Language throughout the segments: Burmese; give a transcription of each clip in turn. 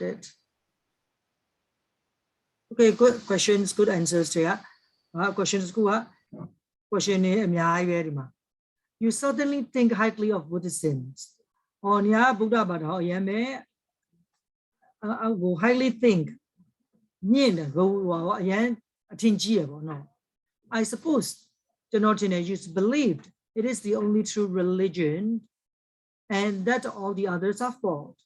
it. Okay, good questions, good answers here. Questions good. Question you certainly think highly of Buddhism. On ya Buddha Bada, yame highly think. I suppose the Northerners believed it is the only true religion and that all the others are false.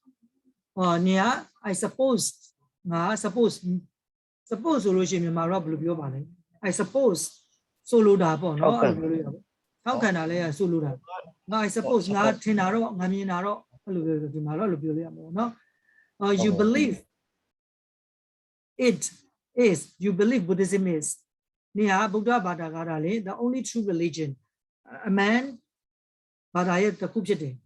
I suppose I suppose I suppose solo da how can I solo? I suppose not Tinaro, Maminaro, you believe it is, you believe Buddhism is Buddha Badagarale, the only true religion. A man Badayat the Kupjete.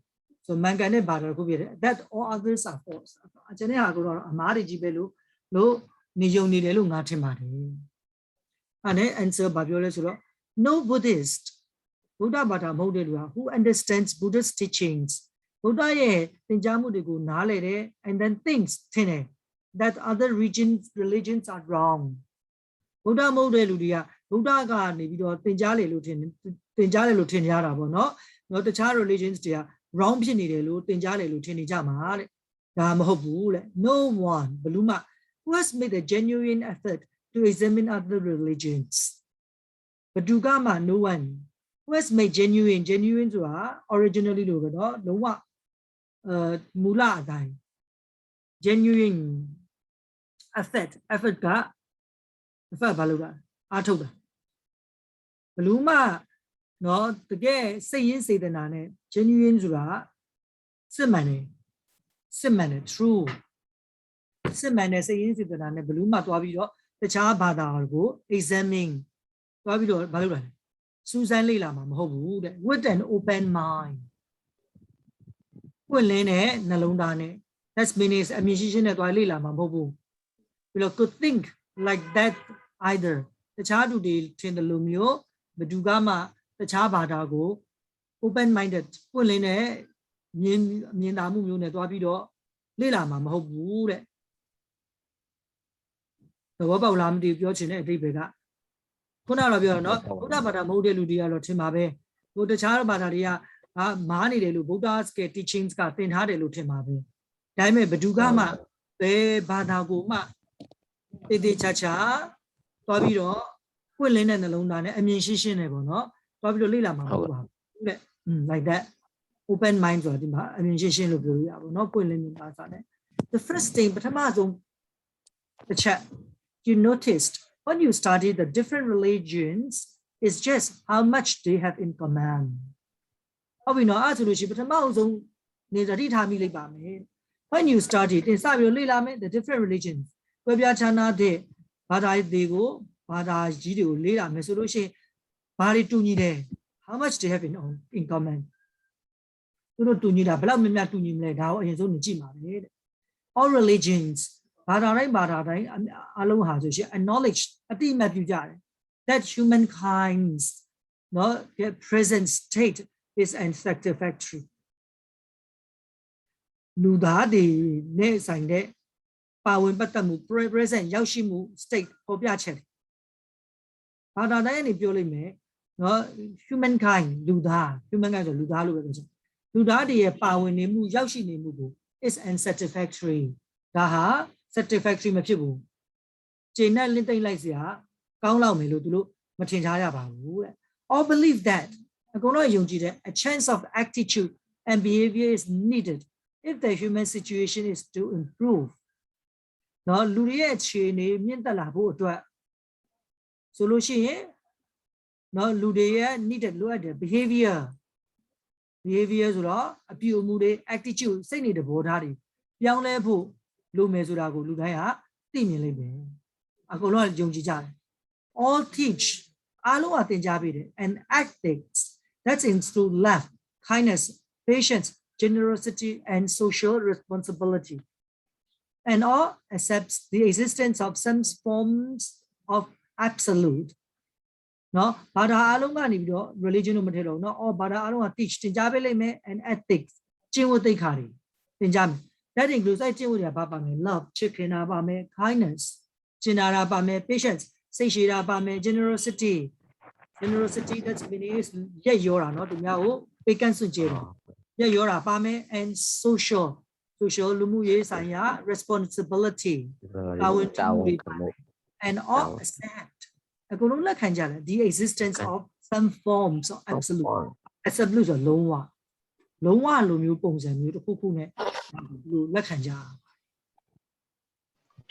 So Mangane Badar Kubir, that all others are false. Amari Jibelu, no Nijoni Delu Natimari. And answer Babiola no Buddhist, Buddha Bada Modelua, who understands Buddha's teachings, Buddha ye, Tinjamu de Gunale, and then thinks Tine, that other religions are wrong. Buddha Modeludia, Buddha Garni, Tinjali Lutin, Tinjali Lutin Yarabo, no, not the child religions, dear, wrong Pinidelu, Tinjali Lutini Jama, no one, Baluma, who has made a genuine effort to examine other religions. But Dugama, no one, who has made genuine to her, originally no one, Mula Dai, genuine effort ka. Baluga, Atoda. Baluma, no, the gay saying say the nane, genuine Zura, Simane, true. Simane saying the nane, Baluma, Tuabido, the Chabada argo, examining Tuabido, Baluga. Susan Lila, Mamma, with an open mind. Well, Lene, Nalundane, that's means a musician at Walila, Mamma. You could think like that either. The Chadu deal train the Lumio, the Dugama, the Chabadago, open minded, Pulene, Minamu unit, Wabido, Lila Mamma, the Wabalam de Yochin every bega. Punarabio, not Budabada Modeludia Lotimabe, go the Charabadaria, Mani de Buddha's teachings got thin hard Lutimabe. Dime Bedugama, Be Badaguma. They chacha, Tabiro, Quillen and alone, I mean, she no, Tabio Lila, like that. Open minds or I mean, she no Quillen. The first thing, but Amazon, the chat, you noticed when you study the different religions, is just how much they have in common. Oh, we know absolutely, but Amazon needs a read when you study the different religions. Chana de Bada Dego, Bada Gidio, Lila, Mesolution, Bari Tunide. How much they have in common? You know, Tunida, Blamina Tunim, how his own Jima. All religions, Bada, Aloha, acknowledge a team that humankind's their present state is unsatisfactory. Ludadi, ne sang Power Batamu, present Yashimu state of Yachet. Bada any Piolime, no humankind, Luda, humankind, Ludalu. Ludadi, power Nemu, Yashi Nemu is unsatisfactory. Daha, satisfactory Mapibu. Chena Linta Lysia, Kaula Meludulu, Machinaya Babu. All believe that a chance of attitude and behavior is needed if the human situation is to improve. No, Luria Chini, Mintalabo to solution. No, Ludia needed lower behavior. Behaviors law, a pure moody attitude, say need a board. Young level, Lumezurago, Ludaya, Timmy. Agola Jungijan. All teach Aloa Tinjabide and ethics that include love, kindness, patience, generosity, and social responsibility. And all accepts the existence of some forms of absolute. No, Bada Alunga Nido, religion material, no, or Bada Alunga teach Tinjabele and ethics, Chiwotekari, Tinjam, That includes I tell you about love, chicken about kindness, chinara about patience, satiate about generosity. Generosity that's means yeah you're not to pecan sujero. Yeah you're about and social lumuye saya responsibility. And all accept. The existence of some forms of absolute. Absolute ဆိုလုံးဝလိုမျိုးပုံစံမျိုးတစ်ခုခုနဲ့လို့လက်ခံကြ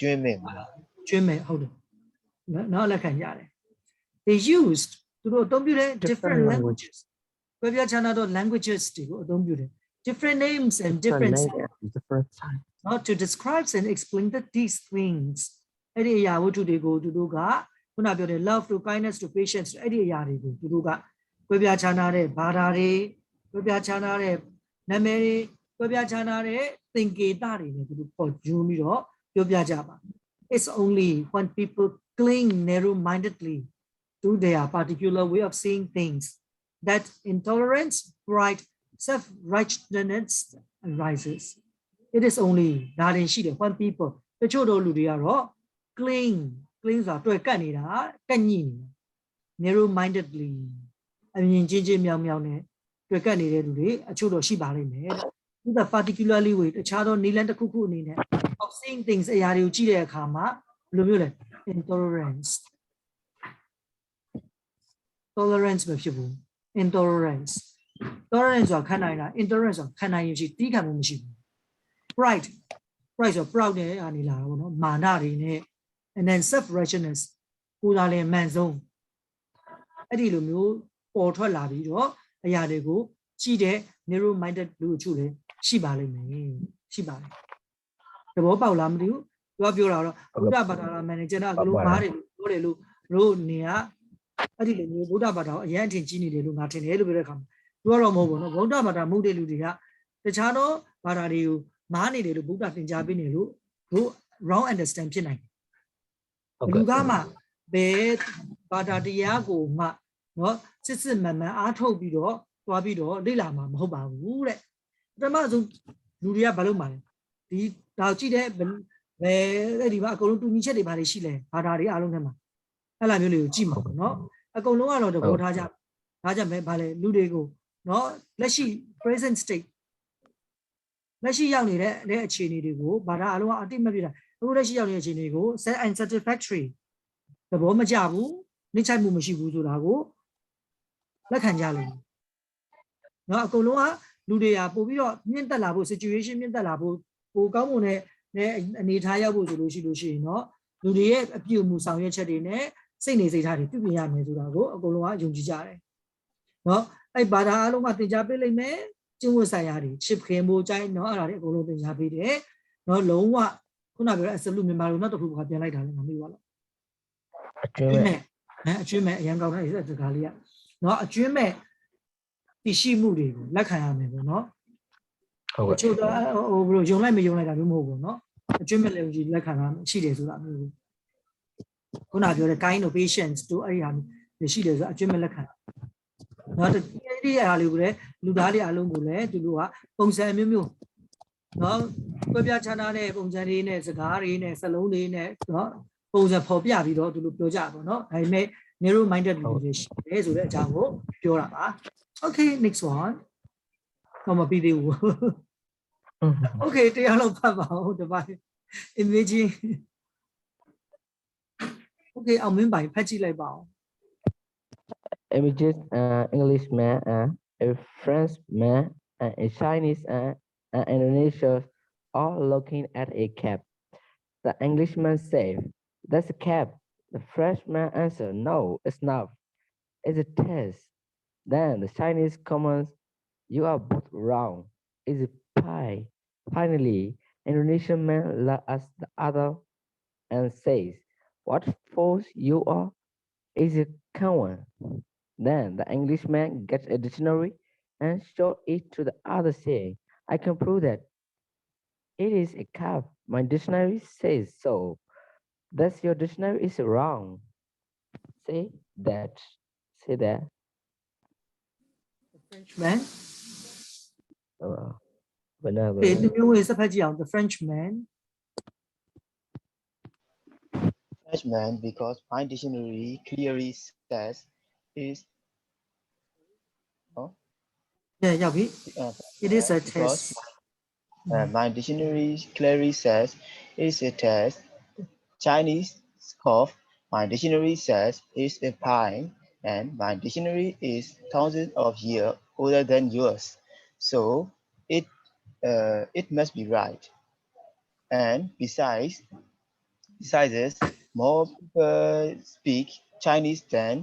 ကျွင်းမဲ့ ကျွင်းမဲ့ဟုတ်တယ်နော်လက်ခံကြတယ် they used သူတို့အသုံးပြုတဲ့ different languages ဘယ်ပြချာနာတော့ languages တွေကိုအသုံးပြုတယ် different names and different not to describe and explain these things အဲ့ဒီအရာဝတ္ထုတွေကိုသူတို့ကခုနပြောတဲ့ love to kindness to patience အဲ့ဒီအရာတွေကိုသူတို့ကဘယ်ပြချာနာတဲ့ဘာသာတွေဘယ်ပြချာနာတဲ့နာမည်တွေဘယ်ပြချာနာတဲ့သင်္ကေတတွေနဲ့သူတို့ပေါ်ကျူးပြီးတော့ပြောပြကြပါ It's only when people cling narrow-mindedly to their particular way of seeing things that intolerance, pride, self-righteousness arises. It is only that when people တချို့တို့လူတွေကတော့ cling ဆိုတာတွေ့ကပ်နေတာကန့်ညိနေတာ narrow-mindedly အမြင်ချင်းချင်းမြောင်မြောင်နဲ့တွေ့ကပ်နေတဲ့လူတွေအချို့တော့ရှိပါလိမ့်မယ် the particularly way တခြားသောနည်းလမ်းတစ်ခုခုအနေနဲ့ of seeing things အရာတွေကိုကြည့်တဲ့အခါမှာဘယ်လိုမျိုးလဲ intolerance မဖြစ်ဘူး intolerance tolerance ဆိုတာခံနိုင်တာ intolerance ဆိုတာခံနိုင်ရရှိတီးခံမှုမရှိဘူး pride ဆို proud နဲ့အနေလာတာပေါ့နော်မာနတွေနဲ့ and then self righteousness ကိုယ်သာလည်းမှန်ဆုံးအဲ့ဒီလိုမျိုးပေါ်ထွက်လာပြီးတော့အရာတွေကိုကြည့်တဲ့ narrow minded လူအချို့လည်းရှိပါလိမ့်မယ်ရှိပါတယ်သဘောပေါက်လားမသိဘူးသူကပြောတာတော့ဗုဒ္ဓဘာသာက manager ကလို့မားတယ်လို့ပြောတယ်လို့တို့နေကအဲ့ဒီလိုမျိုးဗုဒ္ဓဘာသာကိုအရင်အထင်ကြီးနေတယ်လို့ငါထင်တယ်လို့ပြောတဲ့အခါမှာသူကတော့မဟုတ်ဘူးနော်ဗုဒ္ဓဘာသာမှုတဲ့လူတွေကတခြားသောဘာသာတွေကိုမားနေတယ်လို့ဗုဒ္ဓသင်ကြားပေးနေလို့တို့ wrong understand ဖြစ်နိုင်တယ်လူကမှဘယ်ဘာသာတရားကိုမှနော်စစ်မှန်မှန်အားထုတ်ပြီးတော့သွားပြီးတော့လေ့လာမှာမဟုတ်ပါဘူးတဲ့ပထမဆုံးလူတွေကဘာလို့မှလဲဒီဒါကြည့်တဲ့ဘယ်ဒီမှာအကုန်လုံးတူညီချက်တွေဘာတွေရှိလဲဘာသာတွေအားလုံးထဲမှာအဲ့လိုမျိုးလေးကိုကြည့်မှာပေါ့နော်အကုန်လုံးကတော့သဘောထားကြဒါကြောင့်ပဲဘာလဲလူတွေကိုနော်လက်ရှိ present state လက်ရှိရောက်နေတဲ့အခြေအနေတွေကိုဘာသာအားလုံးကအတိမပြတာအခုလက်ရှိရောက်နေတဲ့အခြေအနေကို set and satisfactory သဘောမကျဘူးနှိမ့်ချမှုမရှိဘူးဆိုတာကိုလက်ခံကြလိမ့်မယ်နော်အကုန်လုံးကလူတွေကပို့ပြီးတော့မြင့်တက်လာဖို့ situation မြင့်တက်လာဖို့ပိုကောင်းမွန်တဲ့အနေထားရောက်ဖို့ဆိုလို့ရှိရင်เนาะလူတွေရဲ့အပြုအမူဆောင်ရွက်ချက်တွေနဲ့စိတ်နေစိတ်ထားတွေပြုပြင်ရမယ်ဆိုတာကိုအကုန်လုံးကယုံကြည်ကြတယ်เนาะအဲ့ဘာသာအားလုံးကသင်ကြားပေးလိမ့်မယ်ကျင့်ဝတ်ဆိုင်ရာတွေချစ်ခင်မှုကြိုင်းเนาะအဲ့ဒါတွေအကုန်လုံးသင်ကြားပေးတယ်เนาะလုံးဝခုနပြောတဲ့ absolute မြန်မာလိုနောက်တစ်ခုကပြန်လိုက်တာလည်းမမေ့ပါဘူးအကျွမ်းမဲ့အရင်ကောင်းတဲ့စကားလေးကเนาะအကျွမ်းမဲ့တည်ရှိမှုတွေကိုလက်ခံရမယ်ပေါ့เนาะဟုတ်ကဲ့ချို့တော့ဟိုဘယ်လိုယုံလိုက်မယုံလိုက်တာမျိုးမဟုတ်ဘူးเนาะအကျွမ်းမဲ့လည်းကြီးလက်ခံတာရှိတယ်ဆိုတာမျိုးခုနပြောတဲ့ kind of patience တို့အဲ့ဒီဟာရှိတယ်ဆိုအကျွမ်းမဲ့လက်ခံเนาะဒီအရာလေးကိုလည်းလူသားတွေအလုံးကိုလည်းသူတို့ကပုံစံမျိုးမျိုးเนาะပြပြချာနာတဲ့ပုံစံလေးနဲ့စကားတွေနဲ့စလုံးလေးနဲ့เนาะပုံစံဖော်ပြပြီးတော့သူတို့ပြောကြပါเนาะဒါပေမဲ့ narrow minded လူတွေရှိတယ်ဆိုတဲ့အကြောင်းကိုပြောတာပါ okay next one တော့မပြီးသေးဘူး okay တရားလောက်ဖတ်ပါဦးတပိုင်း imagine okay အောင်မင်းပိုင်ဖတ်ကြည့်လိုက်ပါဦး images Englishman a Frenchman a Chinese and Indonesia all looking at a cap. The Englishman said, "That's a cap." The Frenchman answered, "No, it's not. It's a test." Then the Chinese comments, "You are both wrong. It's a pie." Finally, Indonesian man looks at the other and says, "What fools you are? It's a kawan." Then the Englishman gets a dictionary and shows it to the other, saying, "I can prove that it is a cup. My dictionary says so. Thus your dictionary is wrong." Say that. Say that. The Frenchman Whenever. ဒီမျိုးဝင်စဖက်ကြည့်အောင် the Frenchman Frenchman, because my dictionary clearly says is yeah ရောက်ပြီ it is a because test my dictionary clearly says is a test. Chinese scoff. My dictionary says is a pine, and my dictionary is thousands of years older than yours. So it must be right. And besides this, more people speak Chinese than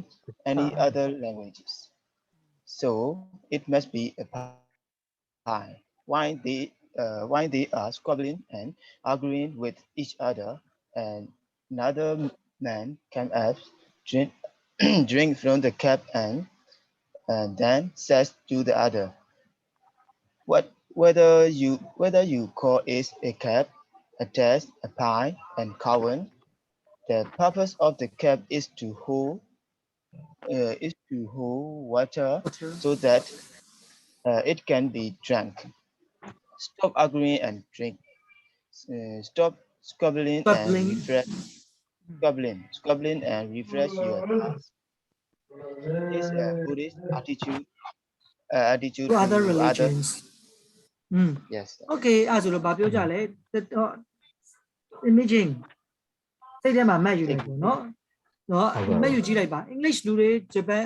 any other languages. So it must be a pie. Why they are squabbling and arguing with each other, and another man came up, drink, drink from the cup, and then says to the other, whether you call it a cup, a test, a pie, and cowan, the purpose of the cup is to hold water so that it can be drunk. Stop arguing and drink. Stop squabbling and refresh. Squabbling and refresh your thoughts. It's a Buddhist attitude. Attitude to other to religions Yes. okay အဲ့ဆိုတော့ဗာပြောကြလဲ imaging စိတ်ထဲမှာမှတ်ယူလိုက်ပေါ့နော်မှတ်ယူကြည့်လိုက်ပါ English လူတွေ Japan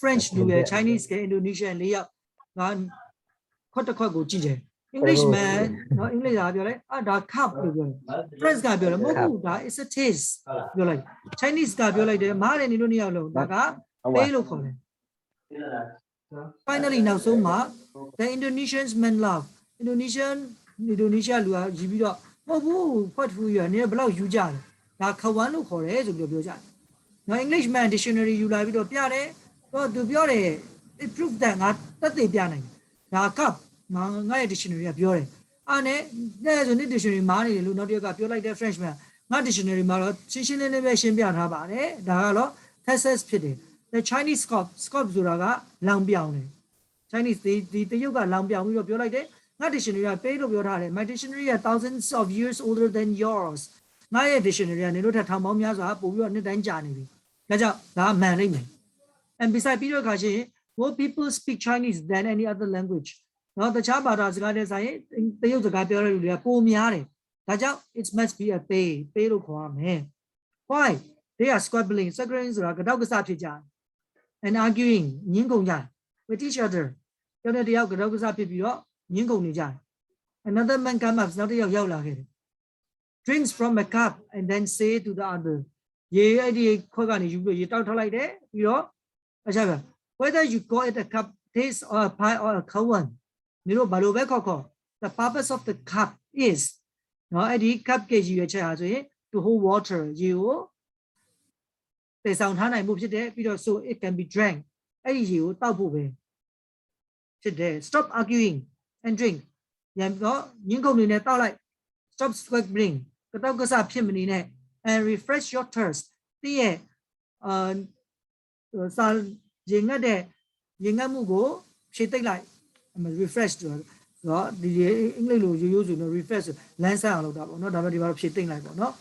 French လူတွေ Chinese က Indonesian ၄ယောက်ငါခွက်တစ်ခွက်ကိုကြည့်တယ် English man နော် English ကပြောလိုက်ဒါ cup လို့ပြောတယ် French ကပြောတယ်မဟုတ်ဘူးဒါ is a taste ပြောလိုက် Chinese ကပြောလိုက်တယ်မားတယ်နေလို့နှစ်ယောက်လုံးဒါကပေးလို့ခေါ်တယ် finally နောက်ဆုံးမှာ the Indonesians men love Indonesia လူကယူပြီးတော့မဟုတ်ဘူး what for you နေဘယ်လောက်ယူကြလဲဒါခဝမ်းလို့ခေါ်တယ်ဆိုပြီးပြောကြတယ်နော် English man dictionary ယူလာပြီးတော့ပြတယ်သူပြောတယ် it prove that ငါတက်သေးပြနိုင်ဒါ cup ငါရဲ့ dictionary ကပြောတယ်အဲ့နဲ့ဆိုနေ့ dictionary မားနေတယ်လို့နောက်တစ်ယောက်ကပြောလိုက်တဲ့ French man ငါ dictionary မှာတော့ရှင်းရှင်းလင်းလင်းပဲရှင်းပြထားပါတယ်ဒါကတော့ thesis ဖြစ်တယ် the Chinese scoff ဆိုတာကလောင်ပြောင်တယ် Chinese ဒီတရုတ်ကလောင်ပြောင်ပြီးတော့ပြောလိုက်တယ်ငါ dictionary ကပေးလို့ပြောထားတယ် my dictionary is thousands of years older than yours ငါရဲ့ dictionary ကနေလို့ထထောင်ပေါင်းများစွာပို့ပြီးတော့နှစ်တိုင်းကြာနေပြီဒါကြောင့်ဒါမှန်လိမ့်မယ် and beside ပြီးတော့ခါချင်း more people speak Chinese than any other language နော်တခြားဘာသာစကားတဲ့ဆိုင်တရုတ်စကားပြောတဲ့လူတွေကပိုများတယ်ဒါကြောင့် it must be a pay လို့ခေါ်ရမယ် why they are squabbling ဆိုတာကတော့ကစားဖြစ်ကြ and arguing ညှင်းကုန်ကြ with each other တယောက်နဲ့တယောက်ကတော့ကစားဖြစ်ပြီးတော့ညှင်းကုန်နေကြ another man come up နောက်တစ်ယောက်ရောက်လာခဲ့တယ် drinks from a cup and then say to the other ရေအဲ့ဒီခွက်ကနေယူပြီးရေတောက်ထလိုက်တယ်ပြီးတော့အချက်ပဲ whether you call it a cup taste or a pie or a cowan 你တို့ဘာလို့ပဲခေါ် the purpose of the cup is နော်အဲ့ဒီ cup ကယူရချက်ဟာဆိုရင် to hold water ရေကိုတည်ဆောင်ထားနိုင်မှုဖြစ်တယ်ပြီးတော့ so it can be drank အဲ့ဒီရေကိုတောက်ဖို့ပဲဖြစ်တယ် stop arguing and drink ညံတော့ညင်းကုန်နေနဲ့တောက်လိုက် stop squabbling ကတော့ကစားဖြစ်မနေနဲ့ and refresh your thirst တည့်ရဲ့စာရင်ငတ်တဲ့ရင်ငတ်မှုကိုဖြည့်သိမ့်လိုက် refresh ဆိုတော့ဒီအင်္ဂလိပ်လိုရိုးဆိုတော့ refresh လမ်းဆန်းအောင်လုပ်တာပေါ့နော်ဒါပေမဲ့ဒီမှာဖြည့်သိမ့်လိုက်ပေါ့နော်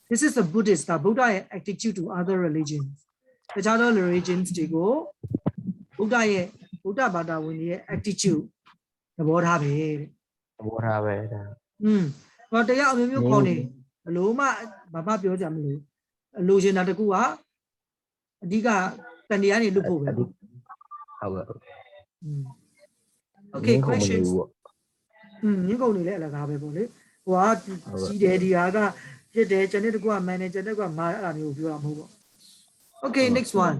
this is a Buddhist ဒါ Buddha ရဲ့ attitude to other religions တခြားသော religions တွေကို Buddha ဘာသာဝင်တွေရဲ့ attitude သဘောထားပဲတဲ့သဘောထားပဲဒါတော့တရားအမျိုးမျိုးခေါ်နေဘလို့မှဘာပြောကြမလို့လိုချင်တာတကူကအဓိကတန်တရားနေလွတ်ဖို့ပဲဟုတ်ကဲ့Okay questions ညင်ကုန်နေလဲအလကားပဲပေါ့လေဟိုကကြီးတယ်ဒီဟာကဖြစ်တယ်ကျွန်တော်တကူက manager တကူကမာအဲ့ဒါမျိုးကိုပြောတာမဟုတ်ပေါ့ Okay next one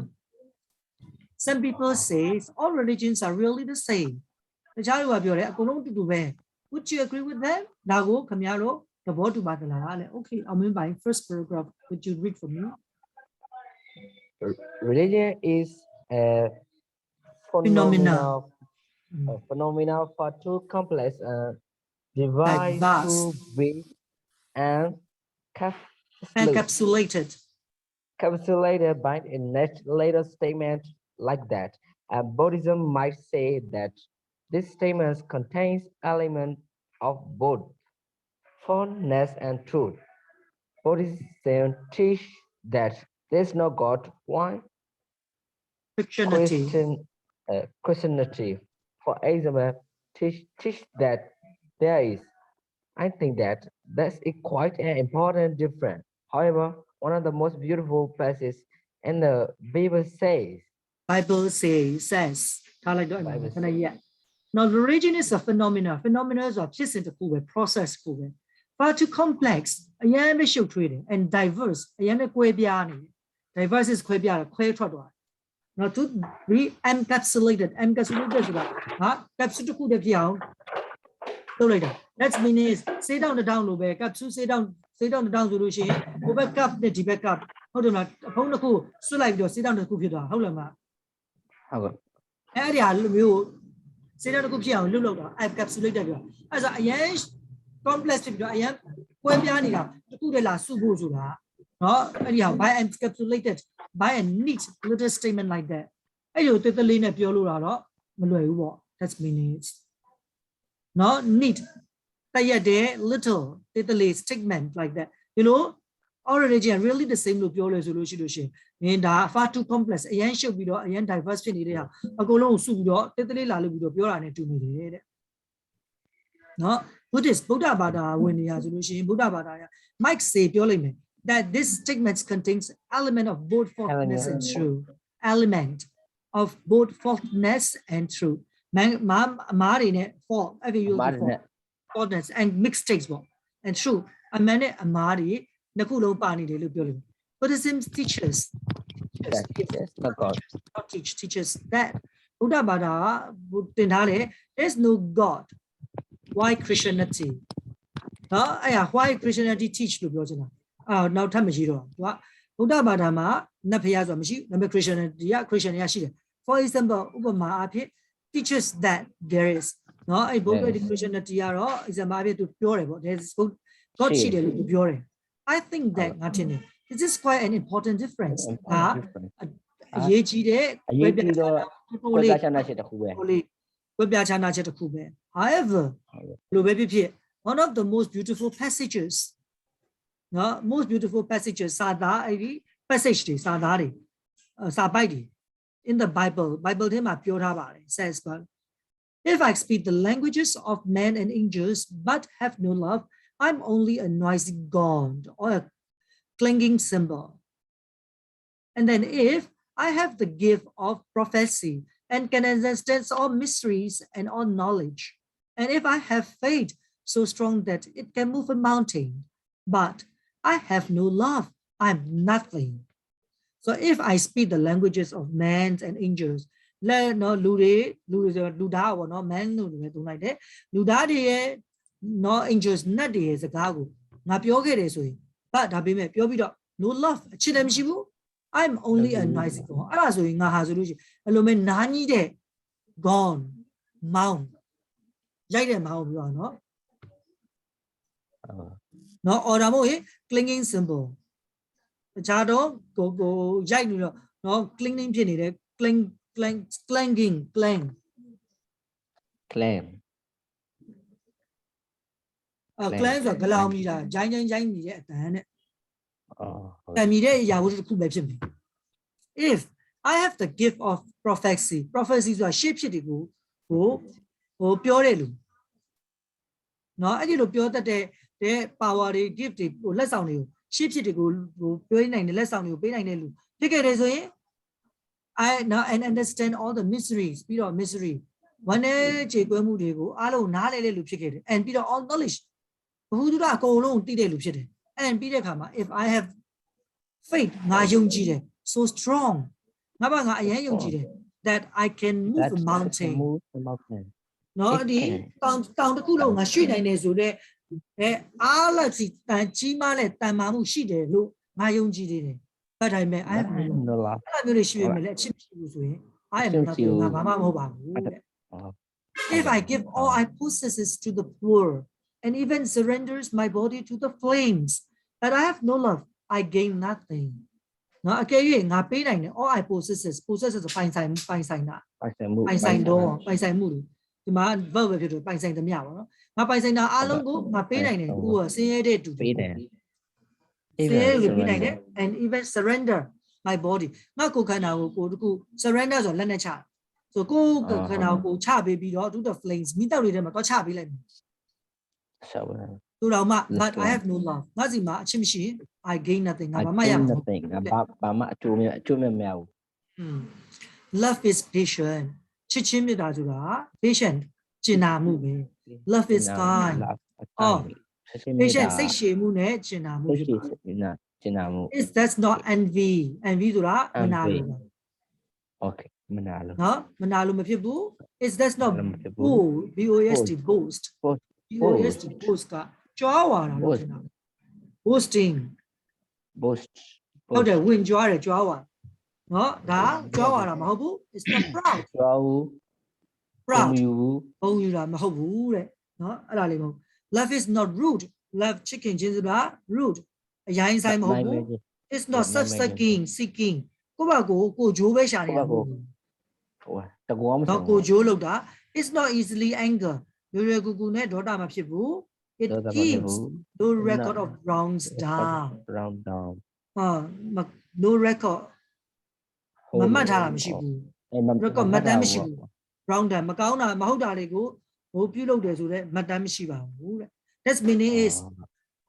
some people say all religions are really the same တခြားလူကပြောတယ်အကုန်လုံးအတူတူပဲ Would you agree with them ဒါကိုခင်ဗျားတို့သဘောတူပါသလားလဲ Okay I'll move by first paragraph would you read for me Religion is a phenomenal for too complex device to be and encapsulated by a later statement like that. Buddhism might say that This statement contains elements of both fondness and truth. Buddhism teach that there's no God. Why? Christianity. Christianity, for example, teach that there is. I think that's quite an important difference. However, one of the most beautiful passages in the Bible saysထားလိုက်တော့အဲ့မှာ Bible ခဏရက် Now religion is a phenomena ဆိုတာဖြစ်စဉ်တစ်ခုပဲ process တစ်ခုပဲ far too complex အရင်ပဲရှုပ်ထွေးတယ် and diverse အရင်လည်းကွဲပြားနေတယ် diverse is ခွဲပြားတယ်ခွဲထွက်သွားတယ် Now to be encapsulated ဆိုတာဟာ capsule တစ်ခုတည်းဖြစ်အောင်လုပ်လိုက်တာ That's meaning is say down တစ်တောင်းလို့ပဲ capsule say down တစ်တောင်းဆိုလို့ရှိရင်ဟိုဘက် cup နဲ့ဒီဘက် cup ဟုတ်တယ်မလားအဖုံးတစ်ခုဆွတ်လိုက်ပြီးတော့ say down တစ်ခုဖြစ်သွားဟုတ်လားမဟုတ်ကဲ့အဲ့ဒီဟာလိုမျိုး say down တစ်ခုဖြစ်အောင်လုပ်တာ encapsulated ပြောအဲ့ဒါအရင် complex ဖြစ်ပြီးတော့အရင်ကွဲပြားနေတာတစ်ခုတည်းလားစုဖို့ဆိုတာเนาะအဲ့ဒီဟာ by encapsulated by a neat little statement like that အဲ့လိုတေးသေးလေးနဲ့ပြောလို့တော့မလွယ်ဘူးပေါ့ that's meaning not neat တရက်တဲ့ little တေးသေးလေး statement like that you know all religion really the same လို့ပြောလဲဆိုလို့ရှိလို့ရှင်မင်းဒါ far too complex အရင်ရှုပ်ပြီးတော့အရင် diverse ဖြစ်နေတဲ့ဟာအကုန်လုံးကိုစုပြီးတော့တေးသေးလေးလာလို့ပြီးတော့ပြောတာနဲ့တူနေတယ်တဲ့เนาะ Buddhist ဗုဒ္ဓဘာသာဝင်နေရဆိုလို့ရှိရင်ဗုဒ္ဓဘာသာရ Mike say ပြောလိုက်မယ်that this statement contains element of both falseness and truth element of both falseness and truth အမားတွေနဲ့ fault အဲ့ဒီfalseness and mistakes ပေါ့ and truth အမှန်နဲ့အမားတွေနှစ်ခုလုံးပါနေတယ်လို့ပြောလို့ Buddhism teaches teaches that ဗုဒ္ဓဘာသာတင်ထားတယ် there's no God why Christianity နော်အဲ့ဟာ why Christianity teach လို့ပြောချင်တာနောက်ထပ်မရှိတော့သူကဗုဒ္ဓဘာသာမှာနတ်ဖျားဆိုတာမရှိဘူးဒါပေမဲ့ Christianity က Christian ရရှိတယ် for example ဥပမာအဖြစ် teaches that there is နော်အဲ့ Buddhist Christianity ကတော့ example အဖြစ်သူပြောတယ်ပေါ့ there is God ရှိတယ်လို့သူပြောတယ် I think that ငါထင်တယ် this is quite an important difference အရေးကြီးတဲ့ဝေပြချာနာချက်တစ်ခုပဲဝေပြချာနာချက်တစ်ခုပဲ however လိုပဲဖြစ်ဖြစ် one of the most beautiful passages no most beautiful passages စာသားအဲ့ဒီ passage တွေစာသားတွေစာပိုက်တွေ in the Bible ထဲမှာပြောထားပါတယ် says but if I speak the languages of men and angels but have no love I'm only a noisy gong or a clanging cymbal and then if I have the gift of prophecy and can understand all mysteries and all knowledge and if I have faith so strong that it can move a mountain but I have no love I'm nothing so if I speak the languages of men and angels လဲနော်လူဆိုလူသားပေါ့နော် man လို့ပဲသုံးလိုက်တယ်လူသားတွေရဲ့နော် angels နတ်တွေရဲ့စကားကိုငါပြောခဲ့တယ်ဆိုရင်ဒါပေမဲ့ပြောပြီးတော့ no love အချစ်လည်းမရှိဘူး I'm only a noisy gong အဲ့ဒါဆိုရင်ငါဟာဆိုလို့ရှိရင်အဲ့လိုမဲ့နားကြီးတဲ့ gong မောင်းရိုက်တဲ့မောင်းပြောတာနော်နော် order မို့ clinging symbol တခြားတော့ကိုရိုက်နေတော့နော် clinging ဖြစ်နေတယ် clanging clang ဆိုတာဂလောင်မိတာဂျိုင်းနေတဲ့အတန်နဲ့တန်မိတဲ့အရာဝတ္ထုတစ်ခုပဲဖြစ်မယ် if I have the gift of prophecy ဆိုတာရှေ့ဖြစ်တွေကိုပြောတဲ့လူနော်အဲ့ဒီလိုပြောတတ်တဲ့ power တွေ gift တွေလက်ဆောင်တွေကိုရှေ့ဖြစ်တွေကိုပြောနိုင်တဲ့လက်ဆောင်တွေကိုပေးနိုင်တဲ့လူဖြစ်ခဲ့တယ်ဆိုရင် I now and understand all the mysteries ပြီးတော့ mystery ဝမ်းနဲ့ခြေကွဲမှုတွေကိုအားလုံးနားလည်တဲ့လူဖြစ်ခဲ့တယ် and ပြီးတော့ all knowledge ဘုဟုတုဒအကုန်လုံးသိတဲ့လူဖြစ်တယ် and ပြီးတဲ့အခါမှာ if I have faith ငါယုံကြည်တယ် so strong ငါအရင်ယုံကြည်တယ် that I can move a mountain နော်ဒီတောင်တစ်ခုလုံးငါရွှေ့နိုင်တယ်ဆိုတော့အားလက်စီတန်ကြီးမားတဲ့တန်မာမှုရှိတယ်လို့ငါယုံကြည်တယ်but I may I have no love အဲ့လိုမျိုးရှိပေမဲ့လည်းအချစ်မရှိဘူးဆိုရင် I am not ငါဘာမှမဟုတ်ပါဘူးတဲ့ if I give all I possess to the poor and even surrenders my body to the flames but I have no love I gain nothing နော်အကယ်၍ငါပေးနိုင်တယ် all I possess ပိုင်ဆိုင်တာပိုင်ဆိုင်မှု ဒီမှာ verb ပဲဖြစ်တယ်ပိုင်ဆိုင်သမျှပေါ့နော်ငါပိုင်ဆိုင်တာအားလုံးကိုငါပေးနိုင်တယ်သူကဆင်းရဲတဲ့တူ ပေးတယ် ဆင်းရဲလို့ပေးနိုင်တယ် and even surrender my body ငါကိုယ်ခန္ဓာကိုကိုတခု surrender ဆိုလက်နဲ့ချဆိုကိုယ်ခန္ဓာကိုချပေးပြီးတော့ to the flames မိတောက်တွေထဲမှာတော့ချပေးလိုက်မယ် ဆောက်ပါ သူတော်မှ but I have no love ငါစီမှာအချစ်မရှိရင် I gain nothing ငါဘာမှရမှာမဟုတ် nothing ဘာမှအကျိုးမမရဘူး love is patient ချစ်ချင်းမြတ်တာဆိုတာ patient ကျင်နာမှုပဲ love is kind အော် patient စိတ်ရှည်မှုနဲ့ကျင်နာမှုဖြစ်ပါတယ် ကျင်နာမှု is that's not envy envy ဆိုတာမနာလို့ okay မနာလို့ နော်မနာလို့မဖြစ်ဘူး is that's not boast boast boast ကကြွားဝါတာလို့ထင်တာ boasting boast ဟုတ်တယ်ဝင်ကြွားတယ်ကြွားဝါနော်ဒါကြွားဝါတာမဟုတ်ဘူး it's not proud ကြွားဘူး proud ဘုံယူတာမဟုတ်ဘူးတဲ့နော်အဲ့ဒါလေးမဟုတ် love is not rude love chicken ချင်းဆိုတာ rude အရင်ဆိုင်မဟုတ်ဘူး it's not such seeking ကိုယ့်ဘာကိုဂျိုးပဲရှာနေတာမဟုတ်ဘူး ဟုတ်တကောမ တော့ကိုဂျိုးလောက်တာ it's not easily anger လွယ်ကူကူနဲ့ဒေါသမဖြစ်ဘူး it keeps no record of wrongs down no record မမှတ်ထားတာမရှိဘူး record မှတ်တမ်းမရှိဘူး wrong တာမကောင်းတာမဟုတ်တာတွေကိုဟိုပြုလုပ်တယ်ဆိုတော့မှတ်တမ်းမရှိပါဘူးတဲ့ that's meaning is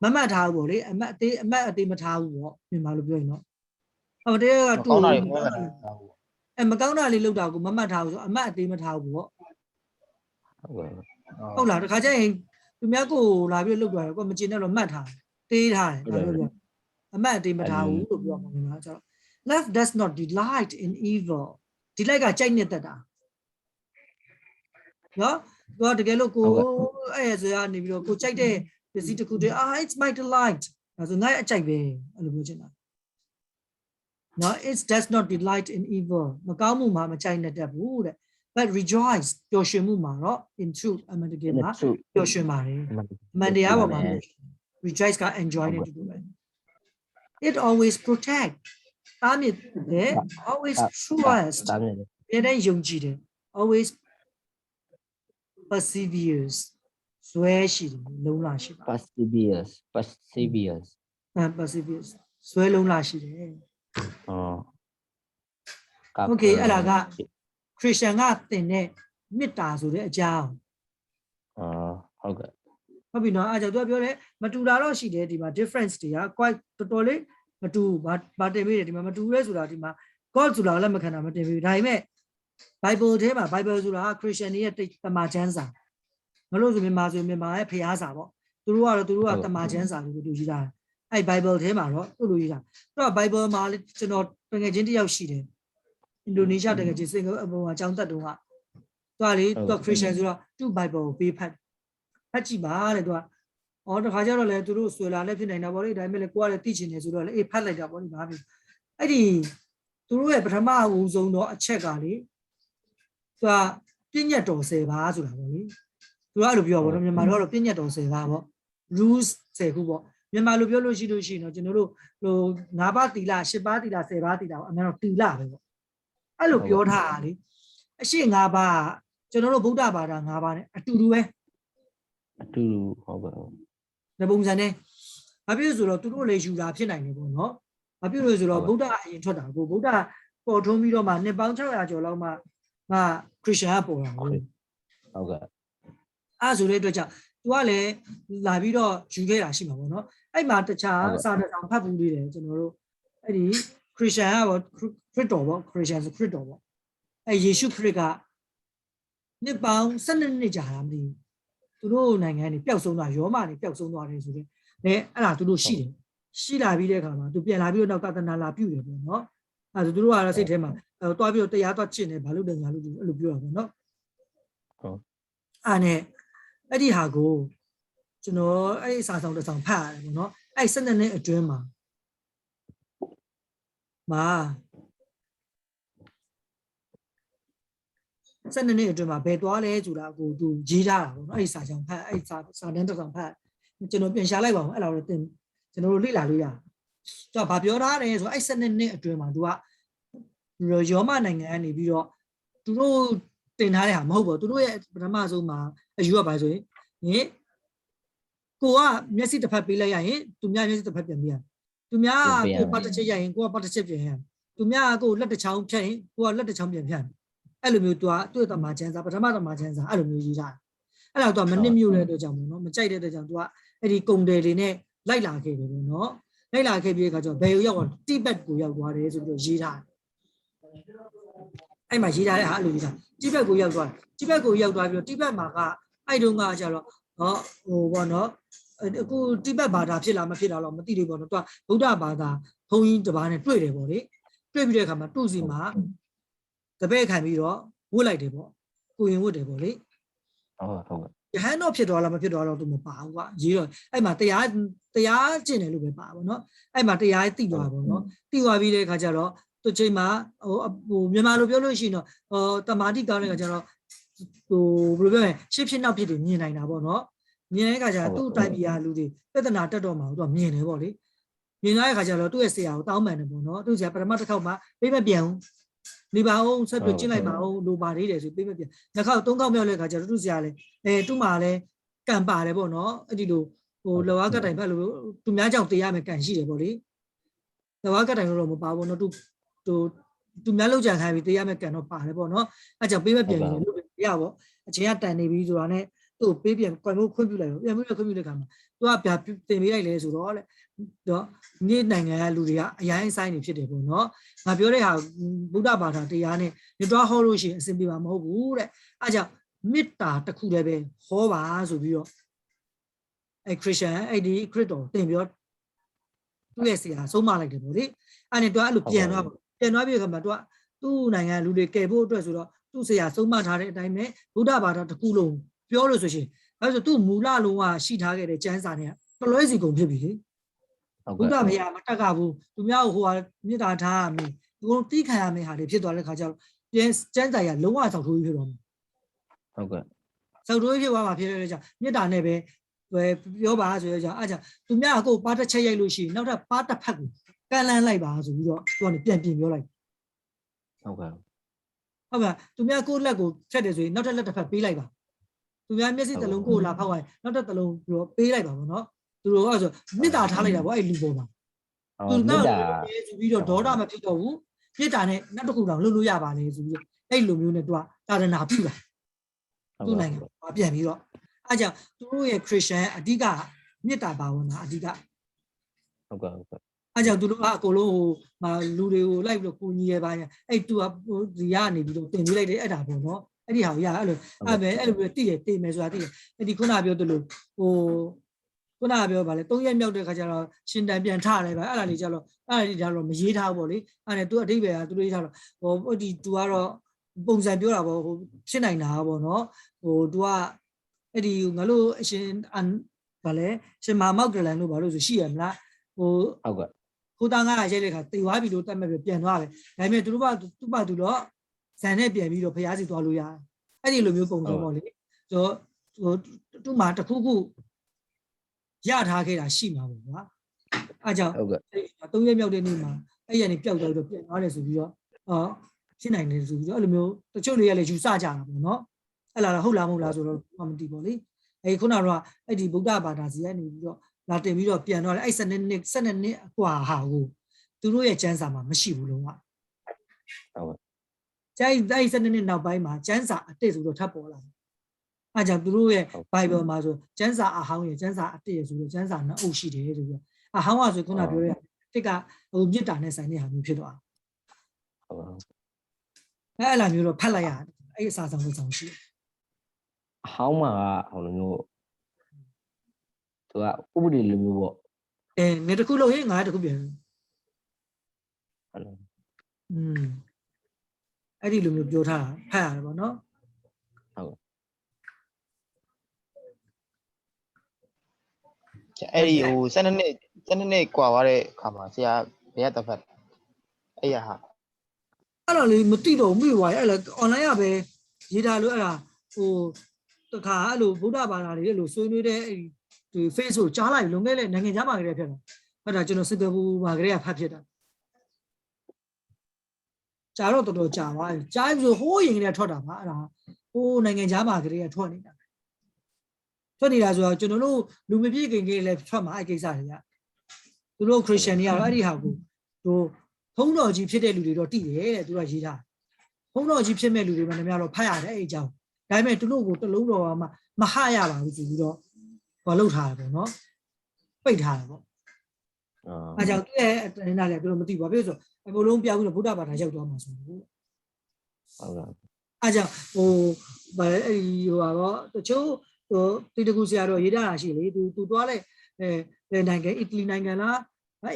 မမှတ်ထားဘူးဗောလေအမှတ်အသေးမထားဘူးဗောမြန်မာလိုပြောရင်တော့ဟိုတည်းကတူမကောင်းတာလေးလောက်တာကိုမမှတ်ထားဘူးဆိုအမှတ်အသေးမထားဘူးဗောဟုတ်လားတခါကျရင်သူများကိုလာပြီးလောက်သွားတယ်ကိုမကျင်တဲ့တော့မှတ်ထားတေးထားတယ်ဒါပြောပြအမှတ်အသေးမထားဘူးလို့ပြောမှာမြန်မာကျတော့ love does not delight in evil delight ကကြိုက်နေတတ်တာနော်သူကတကယ်လို့ကိုအဲ့ဆိုရနေပြီးတော့ကိုကြိုက်တဲ့ပစ္စည်းတစ်ခုတည်းit's my delight ဒါဆိုငါ့အကြိုက်ပဲအဲ့လိုပြောချင်တာနော် it does not delight in evil မကောင်းမှုမှာမကြိုက်နေတတ်ဘူးတဲ့ but rejoice ပျော်ရွှင်မှုမှာတော့ in truth အမှန်တကယ်မှာပျော်ရွှင်ပါတယ်အမှန်တရားပေါ်မှာ rejoice က enjoy နေတူပဲ it always protect တားမြစ်တယ် always trust ဘယ်နဲ့ယုံကြည်တယ် always perseveres ဆွဲရှိတယ်လုံးလာရှိပါ perseveres perseveres ဆွဲလုံးလာရှိတယ် okay အဲ့ဒါကခရစ်ယာန်ကသင်တဲ့မေတ္တာဆိုတဲ့အကြောင်းဟုတ်ကဲ့ဟုတ်ပြီနော်အဲ့ကြောင့်သူကပြောတယ်မတူတာတော့ရှိတယ်ဒီမှာ difference တွေက quite တော်တော်လေးမတူဘာတင်ပေးတယ်ဒီမှာမတူရဲဆိုတာဒီမှာ God ဆိုတာလည်းမခံတာမတင်ပေးဘူးဒါပေမဲ့ Bible ထဲမှာ Bible ဆိုတာခရစ်ယာန်ရဲ့တမန်ကျမ်းစာမလို့ဆိုမြန်မာရဲ့ဖျားစာပေါ့သူတို့ကတမန်ကျမ်းစာလို့သူရေးတာအဲ့ Bible ထဲမှာတော့သူ့လိုရေးတာတော့ Bible မှာလည်းကျွန်တော်တကယ်ချင်းတယောက်ရှိတယ်အင်ဒိုနီးရှားတကယ်ချင်းစင်ကာပူအကြောင်းတက်တုန်းကသူကလေသူကခရစ်ယာန်ဆိုတော့သူ့ Bible ကိုပေးဖတ်ကြည့်ပါတဲ့သူကအော်တခါကျတော့လေသူတို့ဆွေလာလည်းဖြစ်နေတာပေါ့လေဒါပေမဲ့လည်းကိုကလည်းသိချင်တယ်ဆိုတော့လေအေးဖတ်လိုက်တာပေါ့ဒီမှာပြီအဲ့ဒီသူတို့ရဲ့ပထမအဦးဆုံးတော့အချက်ကလေသူကပြည့်ညတ်တော်10ပါးဆိုတာပေါ့လေသူကအဲ့လိုပြောပါတော့မြန်မာတော့ပြည့်ညတ်တော်10ပါးပေါ့ rules 10ခုပေါ့မြန်မာလိုပြောလို့ရှိရင်တော့ကျွန်တော်တို့ဟို9ပါးသီလ10ပါးသီလ10ပါးသီလပေါ့အမှန်တော့သီလပဲပေါ့အဲ့လိုပြောထားတာလေအရှိ5ပါးကျွန်တော်တို့ဗုဒ္ဓဘာသာ5ပါး ਨੇ အတူတူပဲအတူတူဟုတ်ပါဘူးဒီပုံစံနဲ့ဘာဖြစ်လို့ဆိုတော့သူတို့လည်းယူတာဖြစ်နိုင်တယ်ပေါ့နော်ဘာဖြစ်လို့ဆိုတော့ဗုဒ္ဓအရင်ထွက်တာကိုဗုဒ္ဓပေါ်ထွန်းပြီးတော့မှနှစ်ပေါင်း600ကျော်လောက်မှခရစ်ယာန်ကပေါ်တာဟုတ်ကဲ့အဲ့ဆိုတဲ့အတွက်ကြောင့်သူကလည်းလာပြီးတော့ယူခဲ့တာရှိမှာပေါ့နော်အဲ့မှာတခြားစာတစ်စောင်ဖတ်ဘူးလေးတယ်ကျွန်တော်တို့အဲ့ဒီခရစ်ယာန်ကပေါ့ခရစ်တော်ပေါ့ခရစ်ယာန်ဆိုခရစ်တော်ပေါ့အဲ့ယေရှုခရစ်ကနှစ်ပေါင်း12နှစ်ကြာတာမသိဘူးသူတို့နိုင်ငံနေပျောက်ဆုံးသွားရောမနေပျောက်ဆုံးသွားတယ်ဆိုတော့အဲ့ဒါသူတို့ရှိတယ်ရှိလာပြီးတဲ့အခါမှာသူပြန်လာပြီးတော့နောက်သာသနာလာပြုတယ်ပေါ့နော်အဲ့ဒါသူတို့ကတော့စိတ်ထဲမှာတွားပြီးတော့တရားသွားကျင့်တယ်ဘာလို့လဲညာလို့အဲ့လိုပြောတာပေါ့နော်ဟုတ်အဲ့နဲ့အဲ့ဒီဟာကိုကျွန်တော်အဲ့ဒီစာဆောင်တစ်ဆောင်ဖတ်ရတယ်ပေါ့နော်အဲ့12နှစ်အတွင်းမှာ12နှစ်အတွင်းမှာဘယ်သွားလဲဆိုတာကိုသူရေးထားတာပေါ့နော်အဲ့ဒီစာဆောင်ဖတ်အဲ့စာတန်းတစ်ဆောင်ဖတ်ကျွန်တော်ပြန်ရှာလိုက်ပါဦးအဲ့လိုတော့တင်ကျွန်တော်တို့လေ့လာလို့ရတယ်သူကဘာပြောထားတယ်ဆိုတော့အဲ့12နှစ်အတွင်းမှာသူကရောမနိုင်ငံကနေပြီးတော့သူတို့ တင်ထားတဲ့ဟာမဟုတ်ဘူးသူတို့ရဲ့ပထမဆုံးမှာအယူရပါဆိုရင်ကိုကမျက်စိတစ်ဖက်ပေးလိုက်ရရင်သူများမျက်စိတစ်ဖက်ပြန်ပေးရသူများကိုပတ်တစ်ချက်ရရင်ကိုကပတ်တစ်ချက်ပြန်ရသူများကိုလက်တစ်ချောင်းဖြတ်ရင်ကိုကလက်တစ်ချောင်းပြန်ဖြတ်အဲ့လိုမျိုးသူကသူ့တမချန်းစာပထမတမချန်းစာအဲ့လိုမျိုးရေးထားအဲ့တော့သူကမနစ်မြို့တဲ့အတွက်ကြောင့်မို့နော်မကြိုက်တဲ့အတွက်ကြောင့်သူကအဲ့ဒီကုံတယ်တွေနဲ့လိုက်လာခဲ့တယ်ပေါ့နော်လိုက်လာခဲ့ပြီးခါကျတော့ဘယ်ကိုရောက်တော့တိဘက်ကိုရောက်သွားတယ်ဆိုပြီးတော့ရေးထားအဲ့မှာရေးထားတဲ့ဟာအဲ့လိုရေးထားတိဘက်ကိုရောက်သွားတိဘက်ကိုရောက်သွားပြီးတော့တိဘက်မှာကအဲ့တုန်းကကျတော့ဟိုပေါ့နော်အခုတိဘက်ဘာသာဖြစ်လာမဖြစ်လာတော့မသိသေးဘူးပေါ့နော်သူကဗုဒ္ဓဘာသာဘုန်းကြီးတစ်ပါးနဲ့တွေ့တယ်ပေါ့လေတွေ့ပြီးတဲ့အခါမှာသူ့စီမှာတပည့်ခံပြီးတော့ဝတ်လိုက်တယ်ပေါ့ကိုရင်ဝတ်တယ်ပေါ့လေဟုတ်ရဟန်းတော့ဖြစ်သွားလားမဖြစ်သွားတော့သူမပါဘူးကွာရေးတော့အဲ့မှာတရားကျင့်တယ်လို့ပဲပါပေါ့နော်အဲ့မှာတရားသိသွားပါပေါ့နော်သိသွားပြီးတဲ့အခါကျတော့သူချိန်မှာဟိုမြန်မာလိုပြောလို့ရှိရင်တော့တမာတိကောင်းတဲ့အခါကျတော့ဟိုဘယ်လိုပြောမလဲရှစ်ဖြစ်နောက်ဖြစ်တွေမြင်နိုင်တာပေါ့နော်မြင်တဲ့အခါကျတော့သူ့တိုင်ပြည်လူတွေပြဿနာတက်တော့မှာသူကမြင်တယ်ပေါ့လေမြင်တဲ့အခါကျတော့သူ့ရဲ့ဆရာကိုတောင်းပန်တယ်ပေါ့နော်သူ့ဆရာပထမတစ်ခေါက်မှာပြေးမပြန်ဘူးနေပါအောင်ဆက်ပြီးကျင့်လိုက်ပါအောင်လိုပါသေးတယ်ဆိုပြေးမပြန်နှစ်ခေါက်သုံးခေါက်မြောက်တဲ့အခါကျတော့သူ့ဆရာလည်းသူ့မှာလည်းကံပါတယ်ပေါ့နော်အဲ့ဒီလိုဟိုလောကကတိုင်ဖက်လို့သူများကြောင့်တရားမယ်ကံရှိတယ်ပေါ့လေလောကကတိုင်လို့တော့မပါဘူးနော်သူများလောက်ကြံခိုင်းပြီးတရားမယ်ကံတော့ပါတယ်ပေါ့နော်အဲ့ကြောင့်ပေးမပြန်ဘူးလို့ရပါပေါ့အချိန်ကတန်နေပြီဆိုတာနဲ့သူ့ပေးပြန်ကွယ်မို့ခွင့်ပြုလိုက်တော့ပြန်ပြီးခွင့်ပြုတဲ့ခါမှာသူကဗျာတင်ပေးလိုက်လဲဆိုတော့လေတော့နေ့နိုင်ငံကလူတွေကအရင်အဆိုင်နေဖြစ်တယ်ပေါ့နော်ငါပြောတဲ့ဟာဗုဒ္ဓဘာသာတရားနဲ့ညတွားဟောလို့ရှိရင်အဆင်ပြေမှာမဟုတ်ဘူးတဲ့အဲ့ကြောင့်မေတ္တာတစ်ခုလည်းပဲဟောပါဆိုပြီးတော့အဲ့ခရစ်ယာန်အဲ့ဒီခရစ်တော်တင်ပြီးတော့သူ့ရဲ့ဆရာဆုံးမလိုက်တယ်ပေါ့လေအဲ့နဲ့သူကအဲ့လိုပြန်သွားပြီးခါမှာသူကသူ့နိုင်ငံလူတွေကယ်ဖို့အတွက်ဆိုတော့သူ့ဆရာဆုံးမထားတဲ့အတိုင်းပဲဗုဒ္ဓဘာသာတစ်ခုလုံးပြောလို့ဆိုရှင်အဲဆိုသူ့မူလလုံးကရှိထားခဲ့တဲ့ကျမ်းစာတွေကတလွဲစီကုန်ဖြစ်ပြီလေဗုဒ္ဓဘုရားမတက်ကဘူးသူများဟိုဟာမေတ္တာထားရမယ်ဒီကုန်းတိခံရမယ်ဟာတွေဖြစ်သွားတဲ့ခါကျတော့ပြန်ကျမ်းစာရလုံးဝဆောက်ထိုးပြီးဖြစ်သွားမှာဟုတ်ကဲ့ဆောက်ထိုးပြီးဖြစ်သွားမှာဖြစ်တဲ့ကြောင့်မေတ္တာနဲ့ပဲပြောပါဆိုရကြအဲ့ကြောင့်သူများကိုပါတစ်ချက်ရိုက်လို့ရှိရင်နောက်ထပ်ပါတစ်ဖက်ကိုကန့်လန်းလိုက်ပါဆိုပြီးတော့သူကနေပြန်ပြင်ပြောလိုက်ဟုတ်ကဲ့ဟုတ်ပါသူများကိုလက်ကိုဖြတ်တယ်ဆိုရင်နောက်ထပ်လက်တစ်ဖက်ပေးလိုက်ပါသူများမျက်စိတစ်လုံးကိုလာဖောက်လိုက်နောက်ထပ်တစ်လုံးပြီးတော့ပေးလိုက်ပါဘောနော်သူတို့ကဆိုမေတ္တာထားလိုက်တာပေါ့အဲ့လူပေါ်မှာသူကဆိုပြီးတော့ဒေါသမဖြစ်တော့ဘူးမေတ္တာနဲ့နောက်တစ်ခုတောင်လုပ်လို့ရပါလေဆိုပြီးအဲ့လိုမျိုးနဲ့သူကသာသနာပြုတာသူ့နိုင်ငံမှာပြန်ပြီးတော့အဲ့ကြောင့်သူတို့ရဲ့ခရစ်ယာန်အဓိကမေတ္တာဘာဝနာအဓိကဟုတ်ကဲ့အဲ့ကြောင့်သူတို့ကအကုန်လုံးဟိုလူတွေကိုလိုက်ပြီးတော့ကိုညီရပါညာအဲ့သူကဒီကနေပြီးတော့တင်ပေးလိုက်တယ်အဲ့ဒါပေါ့နော်အဲ့ဒီဟာကိုရအဲ့လိုမျိုးတိတယ်တိမယ်ဆိုတာတိတယ်အဲ့ဒီခုနပြောသလိုဟိုခုနပြောပါလေ3ရက်မြောက်တဲ့ခါကျတော့ရှင်တန်ပြန်ထရတယ်ဗျအဲ့ဒါလေးကျတော့အဲ့ဒါလေးကျတော့မရေးထားဘူးပေါ့လေအဲ့ဒါသူအတိတ်ပဲသူတို့ရေးထားတော့ဟိုဒီသူကတော့ပုံစံပြောတာပေါ့ဟိုဖြစ်နိုင်တာပေါ့နော်ဟိုသူကအဲ့ဒီငါတို့အရှင်ဗာလေရှင်မာမောက်ကလန်လို့ဗာလို့ဆိုရှိရမလားဟိုဟုတ်ကဲ့ကိုသားငါရိုက်တဲ့ခါတေသွားပြီလို့တတ်မဲ့ပြပြန်သွားတယ်ဒါပေမဲ့သူတို့ကသူတော့ဇန်နဲ့ပြန်ပြီးတော့ဖျားစီသွားလို့ရတယ်အဲ့ဒီလိုမျိုးပုံစံပေါ့လေဆိုတော့ဟိုသူ့မှာတစ်ခုခုရထားခဲ့တာရှိမှာပေါ့ကွာအားကြောင့်3ရက်မြောက်တဲ့နေ့မှာအဲ့ရနေပျောက်သွားပြီးတော့ပြန်သွားတယ်ဆိုပြီးတော့ဖြစ်နိုင်တယ်ဆိုပြီးတော့အဲ့လိုမျိုးတချို့တွေကလည်းယူဆကြတာပေါ့နော်အဲ့လားဟုတ်လားမဟုတ်လားဆိုတော့မသိပေါ့လေအဲ့ခုနကတော့အဲ့ဒီဗုဒ္ဓဘာသာစီကနေပြီးတော့လာတင်ပြီးတော့ပြန်သွားတယ်အဲ့12နှစ်အကွာဟာကိုသူတို့ရဲ့ကျမ်းစာမှာမရှိဘူးလုံးဝဟုတ်ကျန်အဲ့12နှစ်နောက်ပိုင်းမှာကျမ်းစာအတိတ်ဆိုတော့ထပ်ပေါ်လာတယ်အဲကြောင့်သူတို့ရဲ့ Bible မှာဆိုကျမ်းစာအဟောင်းရဲ့ကျမ်းစာအတိတ်ရဲ့ဆိုတော့ကျမ်းစာနှစ်အုပ်ရှိတယ်ဆိုပြီးအဟောင်းကဆိုခုနပြောတဲ့တစ်ကဟိုမြစ်တာနဲ့ဆိုင်တဲ့ဟာမျိုးဖြစ်သွားအဲ့လိုမျိုးတော့ဖတ်လိုက်ရတယ်အဲ့အစာဆောင်လို့ဆောင်ရှိတယ်အဟောင်းမှာဟိုလိုမျိုးသူကဥပဒေလိုမျိုးပေါ့ငါတခုလို့ဟင်းငါတခုပြန်ဟုတ်လားအဲ့ဒီလိုမျိုးပြောထားတာဖတ်ရတယ်ပေါ့နော်ဟုတ်အဲ့ဒီဟို12နှစ်กว่าသွားတဲ့အခါမှာဆရာဘယ်ရတဖတ်အဲ့ရဟာအဲ့တော့လေမသိတော့မိသွားရဲ့အဲ့လေ online ကပဲရေးထားလို့အဲ့ဒါဟိုတခါအဲ့လိုဗုဒ္ဓဘာသာတွေအဲ့လိုဆွေးနွေးတဲ့အဲ့ဒီ Facebook ကြားလိုက်လုံခဲ့လေနိုင်ငံခြားမှာကြတဲ့ဖြစ်တာအဲ့ဒါကျွန်တော်စင်ကာပူမှာကြတဲ့ဖတ်ဖြစ်တာ ကြာတော့တော်တော်ကြာသွားတယ်ကြာပြီဆိုဟိုးရင်ကလေးထွက်တာပါအဲ့ဒါဟိုးနိုင်ငံခြားမှာကလေးကထွက်နေတာဆိုတော့ကျွန်တော်တို့လူမပြည့်ခင်ကြီးလည်းထွက်မှာအဲ့ကိစ္စတွေကသူတို့ခရစ်ယာန်တွေကတော့အဲ့ဒီဟာကိုသူဖုံးတော်ကြီးဖြစ်တဲ့လူတွေတော့တည်တယ်တဲ့သူကရေးထားဖုံးတော်ကြီးဖြစ်မဲ့လူတွေမှလည်းများတော့ဖတ်ရတယ်အဲ့အကြောင်းဒါပေမဲ့သူတို့ကိုတလုံးတော်မှမဟရပါဘူးဆိုပြီးတော့ဟောလောက်ထားတယ်ပေါ့နော်ပိတ်ထားတယ်ပေါ့အဲကြောင့်သူ့ရဲ့အနေနဲ့လည်းသူတို့မသိပါဘူးဆိုအကုန်လုံးပြောင်းပြီးတော့ဗုဒ္ဓဘာသာရောက်သွားမှာဆိုလို့ဟုတ်ကဲ့အဲကြောင့်ဟိုအဲ့ဒီဟိုတော့တချို့ဟိုတိတကူဆရာတော်ရေးထားတာရှိလေသူသွားလိုက်နိုင်ငံအီတလီနိုင်ငံလား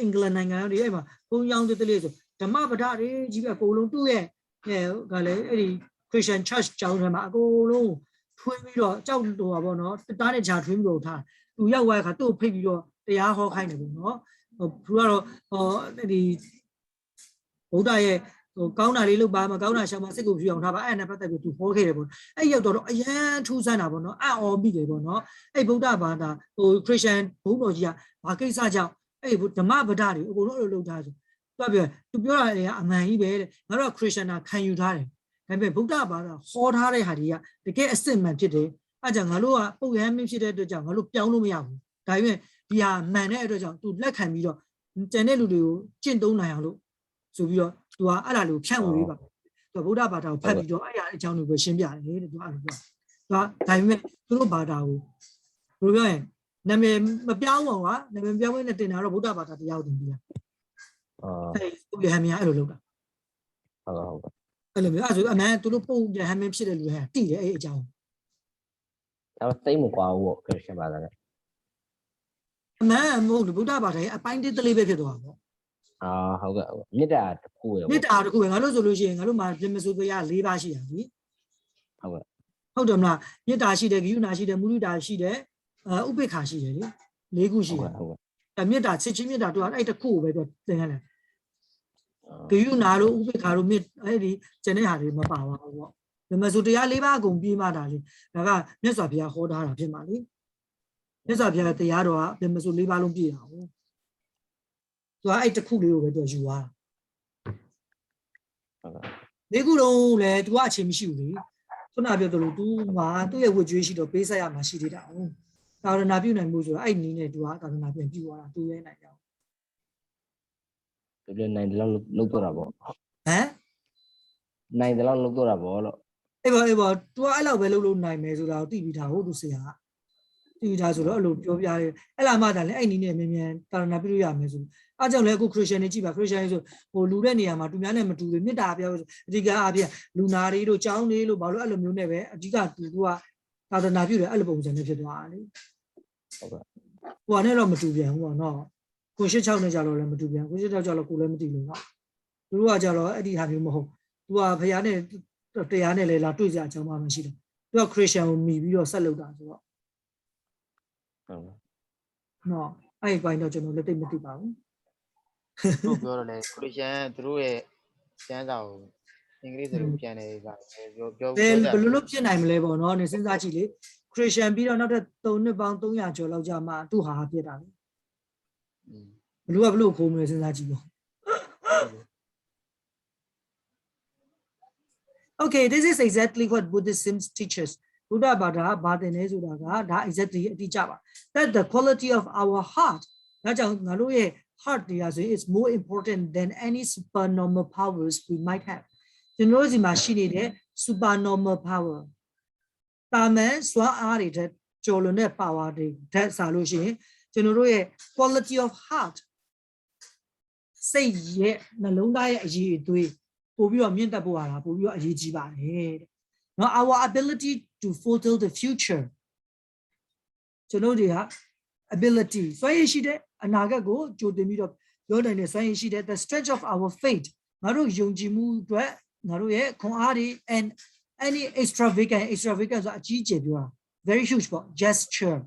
အင်္ဂလန်နိုင်ငံတွေအဲ့မှာဘုံရောင်းတဲ့လေးဆိုဓမ္မပဒတွေကြီးပဲအကုန်လုံးသူ့ရဲ့ကလည်းအဲ့ဒီ Christian Church ကျောင်းထဲမှာအကုန်လုံးထွေးပြီးတော့ကြောက်တော်ပါဘောနော်တားနဲ့ဂျာထွေးပြီးတော့ထားသူရောက်သွားတဲ့ခါသူ့ကိုဖိတ်ပြီးတော့တရားဟောခိုင်းတယ်ပေါ့နော်သူကတော့ဒီဗုဒ္ဓရဲ့ဟိုကောင်းတာလေးလုပ်ပါမကောင်းတာရှောင်မစိတ်ကိုဖြူအောင်ထားပါအဲ့နဲ့ပတ်သက်ပြီးသူဟောခဲ့တယ်ပေါ့အဲ့ရောက်တော့အရန်ထူးဆန်းတာပေါ့နော်အံ့ဩမိတယ်ပေါ့နော်အဲ့ဗုဒ္ဓဘာသာဟိုခရစ်ယာန်ဘုန်းတော်ကြီးကဘာကိစ္စကြောင့်အဲ့ဓမ္မပဒတွေအကုန်လုံးအဲ့လိုလုပ်ထားဆိုသူပြောတာအမှန်ကြီးပဲတဲ့ငါတို့ခရစ်ယာန်ကခံယူထားတယ်ဒါပေမဲ့ဗုဒ္ဓဘာသာဟောထားတဲ့ဟာတွေကတကယ်အစစ်မှန်ဖြစ်တယ်အဲ့ကြောင့်ငါတို့ကပုတ်ရမ်းမင်းဖြစ်တဲ့အတွက်ကြောင့်ငါတို့ပြောင်းလို့မရဘူးဒါပေမဲ့ဒီဟာမှန်တဲ့အတွက်ကြောင့်သူလက်ခံပြီးတော့ကျန်တဲ့လူတွေကိုကျင့်သုံးနိုင်အောင်လို့ဆိုပြီးတော့သူကအဲ့ဒါလိုဖြန့်ဝေပေးပါသူဗုဒ္ဓဘာသာကိုဖတ်ပြီးတော့အဲ့အကြောင်းတွေကိုရှင်းပြတယ်တဲ့သူအဲ့လိုပြောသူကဒါပေမဲ့သူတို့ဘာသာကိုဘယ်လိုပြောရင်နာမည်မပြောင်းအောင်ကနာမည်ပြောင်းဝင်နဲ့တင်တာတော့ဗုဒ္ဓဘာသာတရားကိုတင်ပြတာအဲ့သူရဟန်းများအဲ့လိုလုပ်တာဟုတ်အဲ့လိုမျိုးအဲ့ဆိုအမှန်သူတို့ပုံရဟန်းမင်းဖြစ်တဲ့လူဟဲ့တိတယ်အဲ့အကြောင်းဒါသိမကွာဘူးပေါ့ခရစ်ယာန်ဘာသာနဲ့အမှန်မဟုတ်ဘူးဗုဒ္ဓဘာသာရဲ့အပိုင်းတစ်တလေးပဲဖြစ်သွားတာပေါ့ဟုတ်ကဲ့မေတ္တာတစ်ခုပဲမေတ္တာတစ်ခုပဲငါတို့ဆိုလို့ရှိရင်ငါတို့မှာပြမစိုးတရား၄ပါးရှိတာလीဟုတ်တယ်မလားမေတ္တာရှိတယ်ဂရုဏာရှိတယ်မုဒိတာရှိတယ်ဥပေက္ခာရှိတယ်လေ၄ခုရှိတယ်မေတ္တာချစ်ချင်းမေတ္တာတို့အဲ့တစ်ခုကိုပဲတော့သင်ရတယ်ဂရုဏာတို့ဥပေက္ခာတို့အဲ့ဒီကျန်တဲ့ဟာတွေမပါပါဘူးပေါ့ပြမစိုးတရား၄ပါးအကုန်ပြီးမှတာလေဒါကမြတ်စွာဘုရားဟောထားတာဖြစ်မှာလေမြတ်စွာဘုရားတရားတော်ကပြမစိုး၄ပါးလုံးပြည့်တာဟုတ်သူကအဲ့တစ်ခုလေးကိုပဲသူယူသွားတာ၄ခုလုံးလည်းသူကအချိန်မရှိဘူးလေခုနပြောသလိုသူမှာသူ့ရဲ့ဝတ်ကြွေးရှိတော့ပေးဆက်ရမှာရှိသေးတာဟုတ်သာသနာပြုနိုင်မှုဆိုတာအဲ့နည်းနဲ့သူကသာသနာပြန်ပြုသွားတာသူရဲနိုင်ကြအောင်သူလည်းနိုင်တယ်လို့လုပ်တော့တာပေါ့ဟမ်နိုင်တယ်လို့လုပ်တော့တာပေါ့လို့အေးပါသူကအဲ့လောက်ပဲလုပ်နိုင်မယ်ဆိုတာကိုသိပြီးသားဟုတ်သူဆရာကသိပြီးသားဆိုတော့အဲ့လိုပြောပြတယ်အဲ့လာမှသာလည်းအဲ့နည်းနဲ့မြန်သာသနာပြုလို့ရမယ်ဆိုအားကြောင့်လည်းအခုခရစ်ယာန်တွေကြည့်ပါခရစ်ယာန်တွေဆိုဟိုလူတဲ့နေရာမှာသူများနဲ့မတူဘူးမေတ္တာပြောအဓိကအပြင်လူနာတွေတို့ကျောင်းတွေလို့ဘာလို့အဲ့လိုမျိုးနဲ့ပဲအဓိကသူကသာသနာပြုတယ်အဲ့လိုပုံစံနဲ့ဖြစ်သွားတာလေဟုတ်ကဲ့ဟိုကနဲ့တော့မတူပြန်ဘူးပေါ့နော်ကို86နဲ့ကြတော့လည်းမတူပြန်ကို86ကြတော့ကိုလည်းမသိလို့နော်သူတို့ကကြတော့အဲ့ဒီဟာမျိုးမဟုတ်သူကဖခင်နဲ့တရားနဲ့လည်းလာတွေ့ကြအကြောင်းမှမရှိတယ်သူကခရစ်ယာန်ကိုမိပြီးတော့ဆက်လုပ်တာဆိုတော့ဟုတ်နော်အဲ့ဒီပိုင်းတော့ကျွန်တော်လည်းသိမသိပါဘူးတို့ပြောတော့လေခရစ်ယာန်သူတို့ရဲ့ကျမ်းစာကိုအင်္ဂလိပ်လိုပြန်နေပါပြောဘယ်လိုလုပ်ဖြစ်နိုင်မလဲပေါ့နော်နေစဉ်းစားကြည့်လေခရစ်ယာန်ပြီးတော့နောက်ထပ်3နှစ်ပေါင်း300ကျော်လောက်ကြာမှသူ့ဟာပြစ်တာလေဘလို့ခိုးမလဲစဉ်းစားကြည့်ပေါ့ Okay this is exactly what Buddhism teaches Buddha ဘာသာဘာသင်လဲဆိုတာကဒါ exactly အတိအကျပါ that the quality of our heart ဒါကြောင့်ငါတို့ရဲ့heart တရားဆိုရင် is more important than any supernormal powers we might have ကျွန်တော်ဒီမှာရှိနေတဲ့ supernormal power တာမန်စွမ်းအားတွေတဲ့ကျော်လွန်တဲ့ power တွေတက်စားလို့ရှိရင်ကျွန်တော်တို့ရဲ့ quality of heart စိတ်ရဲ့နှလုံးသားရဲ့အရေးအသွေးပို့ပြီးတော့မြင့်တက်ဖို့ရတာပို့ပြီးတော့အရေးကြီးပါတယ်တဲ့နော် our ability to fulfill the future ကျွန်တော်တို့ဟာ ability စွမ်းရည်ရှိတဲ့အနာဂတ်ကိုကြိုတင်ပြီးတော့ပြောနိုင်တဲ့စွမ်းရည်ရှိတဲ့ the strength of our faith ငါတို့ယုံကြည်မှုအတွက်ငါတို့ရဲ့ခွန်အားတွေ and any extravagant ဆိုတာအကြီးကျယ်ပြောတာ very huge ပေါ့ gesture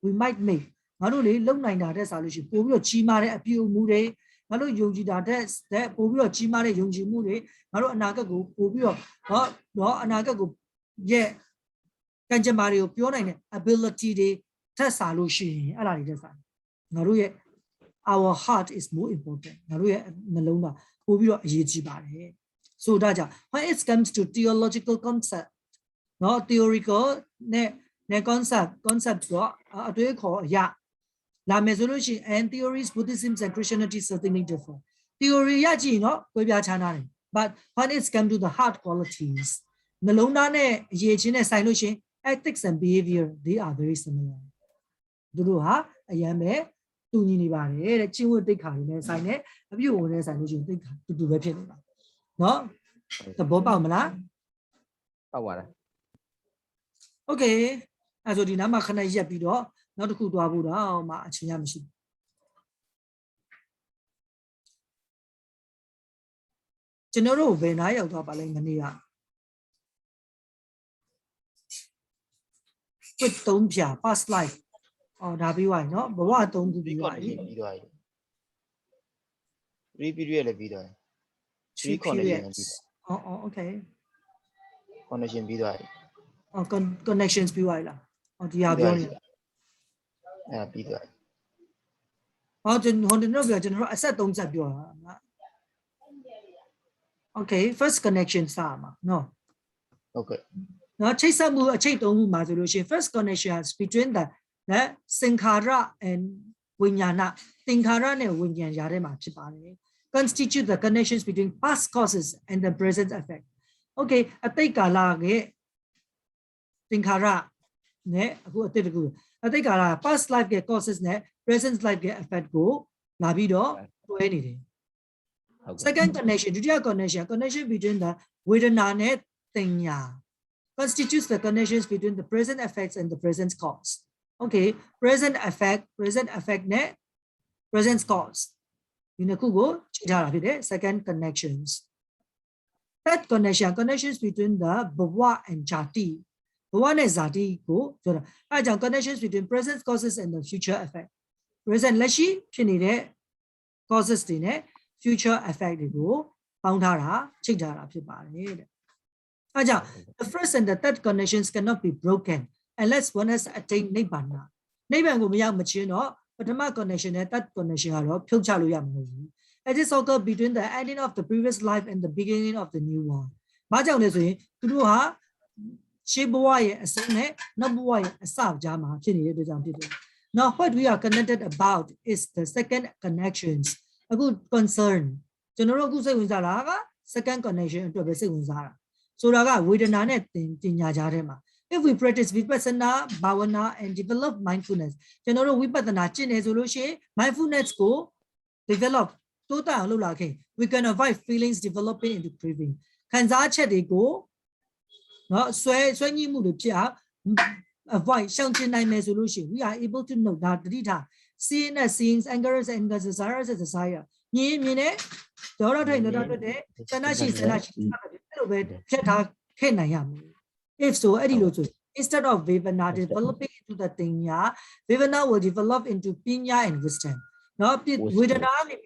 we might make ငါတို့လေလုံနိုင်တာတဲ့ဆိုလို့ရှိရင်ပို့ပြီးတော့ကြီးမားတဲ့အပြုအမူတွေငါတို့ယုံကြည်တာတဲ့ပို့ပြီးတော့ကြီးမားတဲ့ယုံကြည်မှုတွေငါတို့အနာဂတ်ကိုပို့ပြီးတော့အနာဂတ်ကိုရဲ့ကံကြမ္မာတွေကိုပြောနိုင်တဲ့ ability တွေထက်စားလို့ရှိရင်အဲ့ဒါတွေထက်စားငါတို့ရဲ့ our heart is more important ငါတို့ရဲ့နှလုံးသားပို့ပြီးတော့အရေးကြီးပါတယ် ဆိုတာကြောင့် when it comes to theological concept နော် theoretical နဲ့ concept တော့အတွေးခေါ်အရာလာမယ်ဆိုလို့ရှိရင် and theories Buddhism and Christianity certainly differ theory ရကြည့်နော်ကွဲပြားခြားနားတယ် but when it comes to the hard qualities နှလုံးသားနဲ့အရေးချင်းနဲ့ဆိုင်လို့ရှိရင် ethics and behavior they are very similar သူတို့ဟာအရင်ပဲတူညီနေပါတယ်တဲ့ကျင့်ဝတ်သိက္ခာတွေနဲ့ဆိုင်နဲ့အပြုအမူနဲ့ဆိုင်လို့ရှိရင်သိက္ခာတူပဲဖြစ်နေပါနော်သဘောပေါက်မလား ဟုတ်ပါလား okay အဲ့ဆိုဒီနားမှာခဏရက်ပြီးတော့နောက်တစ်ခုတွားဖို့တော့မှအချိန်ရမရှိဘူးကျွန်တော်တို့ဘယ်နားရောက်သွားပါလဲမနေ့ကပြတ်သုံးဖြာ past life အော်ဒါပြီးသွားပြီနော်ဘဝသုံးခုပြီးသွားပြီ ပြီးသွားပြီ period လည်းပြီးသွားပြီ three connection ပြီး အော် okay connection ပြီးသွားပြီ အော် connections ပြီးသွားပြီလားအော်ဒီဟာပြောနေ ပြီးသွားပြီ ဟောကျွန်တော်ပြောကျွန်တော်တို့အဆက်သုံးဆက်ပြောတာ okay first connection စမှာနော် ဟုတ်ကဲ့ နော်ချိတ်ဆက်မှုအချိတ်သုံးခုမှာဆိုလို့ရှိရင် first connection is between the စင်္ခါရ and ဝိညာဏသင်္ခါရနဲ့ဝိညာဉ်ကြားထဲမှာဖြစ်ပါတယ် constitute the connections between past causes and the present effect okay အတိတ်ကာလရဲ့သင်္ခါရနဲ့အခုအတိတ်တကူအတိတ်ကာလ past life ရဲ့ causes နဲ့ present life ရဲ့ effect ကိုလာပြီးတော့တွဲနေတယ် second connection ဒုတိယ connection between the ဝေဒနာနဲ့သင်ညာ constitutes the connections between the present effects and the present cause okay present effect နဲ့ present cause ဒီနှစ်ခုကိုချိန်ထားတာဖြစ်တယ် second connections third connections between the ဘဝ and ဇာတိဘဝနဲ့ဇာတိကိုပြောတာအဲကြောင့် connections between present causes and the future effect present လက်ရှိဖြစ်နေတဲ့ causes တွေနဲ့ future effect တွေကိုပေါင်းထားတာချိန်ထားတာဖြစ်ပါတယ်တဲ့အဲကြောင့် the first and the third connections cannot be broken unless one has attained nibbana နိဗ္ဗာန်ကိုမရောက်မချင်းတော့ပထမ connection နဲ့ third connection ကတော့ဖြုတ်ချလို့ရမှာမဟုတ်ဘူး it is occur between the ending of the previous life and the beginning of the new one ဘာကြောင့်လဲဆိုရင်သူတို့ဟာရှေးဘဝရဲ့အဆုံးနဲ့နောက်ဘဝရဲ့အစကြားမှာဖြစ်နေတဲ့အတွက်ကြောင့်ဖြစ်တယ် now what we are connected about is the second connections အခု concern ကျွန်တော်တို့အခုစိတ်ဝင်စားတာက second connection အတွက်ပဲစိတ်ဝင်စားတာဆိုတာကဝေဒနာနဲ့ပညာကြားထဲမှာ if we practice vipassana bhavana and develop mindfulness ကျွန်တော်တို့ဝိပဿနာကျင့်နေဆိုလို့ရှိရင် mindfulness ကို develop တိုးတက်အောင်လုပ်လာခင် we can avoid feelings developing into craving ခံစားချက်တွေကိုနော်ဆွဲညှိမှုတွေဖြစ်အောင် avoid ရှောင်ကျဉ်နိုင်မယ်ဆိုလို့ရှိရင် we are able to know ဒါတတိထား seeing as seeing anger as anger desire as desire မြင်နဲ့ဒေါရထိုင်ဒေါရထွက်တဲ့ဆန္ဒရှိဆန္ဒရှိအဲ့လိုပဲဖြတ်ထားခဲ့နိုင်ရမယ် if so အဲ့ဒီလိုဆို instead of vivana developing into the tinya vivana will develop into pinya and wisdom နော်ဝေဒနာနဲ့